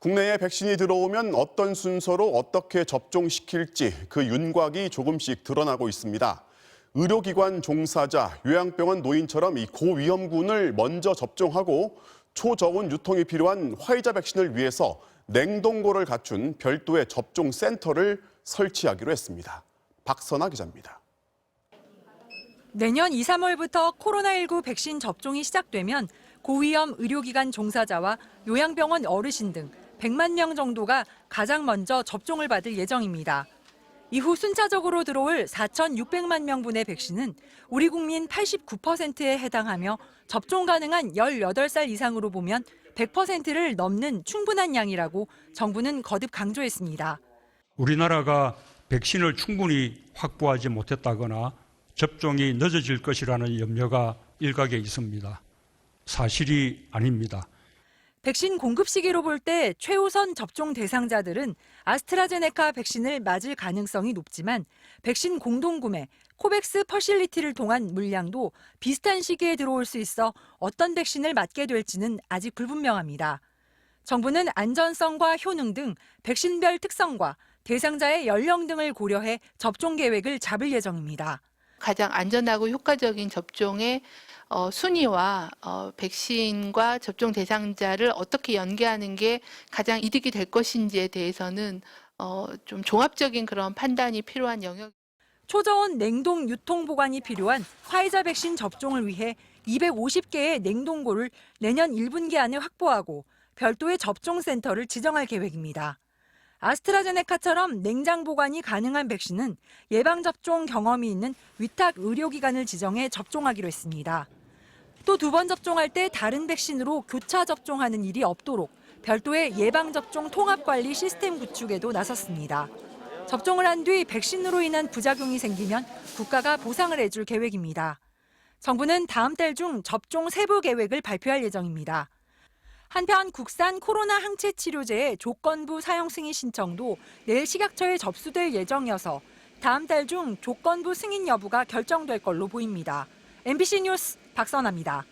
국내에 백신이 들어오면 어떤 순서로 어떻게 접종시킬지 그 윤곽이 조금씩 드러나고 있습니다. 의료기관 종사자, 요양병원 노인처럼 이 고위험군을 먼저 접종하고 초저온 유통이 필요한 화이자 백신을 위해서 냉동고를 갖춘 별도의 접종센터를 설치하기로 했습니다. 박선아 기자입니다. 내년 2, 3월부터 코로나19 백신 접종이 시작되면 고위험 의료기관 종사자와 요양병원 어르신 등 100만 명 정도가 가장 먼저 접종을 받을 예정입니다. 이후 순차적으로 들어올 4,600만 명분의 백신은 우리 국민 89%에 해당하며 접종 가능한 18살 이상으로 보면 100%를 넘는 충분한 양이라고 정부는 거듭 강조했습니다. 우리나라가 백신을 충분히 확보하지 못했다거나 접종이 늦어질 것이라는 염려가 일각에 있습니다. 사실이 아닙니다. 백신 공급 시기로 볼 때 최우선 접종 대상자들은 아스트라제네카 백신을 맞을 가능성이 높지만 백신 공동구매, 코백스 퍼실리티를 통한 물량도 비슷한 시기에 들어올 수 있어 어떤 백신을 맞게 될지는 아직 불분명합니다. 정부는 안전성과 효능 등 백신별 특성과 대상자의 연령 등을 고려해 접종 계획을 잡을 예정입니다. 가장 안전하고 효과적인 접종의 순위와 백신과 접종 대상자를 어떻게 연계하는 게 가장 이득이 될 것인지에 대해서는 좀 종합적인 그런 판단이 필요한 영역. 초저온 냉동 유통 보관이 필요한 화이자 백신 접종을 위해 250개의 냉동고를 내년 1분기 안에 확보하고 별도의 접종센터를 지정할 계획입니다. 아스트라제네카처럼 냉장 보관이 가능한 백신은 예방접종 경험이 있는 위탁 의료기관을 지정해 접종하기로 했습니다. 또 2번 접종할 때 다른 백신으로 교차 접종하는 일이 없도록 별도의 예방접종 통합관리 시스템 구축에도 나섰습니다. 접종을 한 뒤 백신으로 인한 부작용이 생기면 국가가 보상을 해줄 계획입니다. 정부는 다음 달 중 접종 세부 계획을 발표할 예정입니다. 한편 국산 코로나 항체 치료제의 조건부 사용 승인 신청도 내일 식약처에 접수될 예정이어서 다음 달 중 조건부 승인 여부가 결정될 걸로 보입니다. MBC 뉴스 박선아입니다.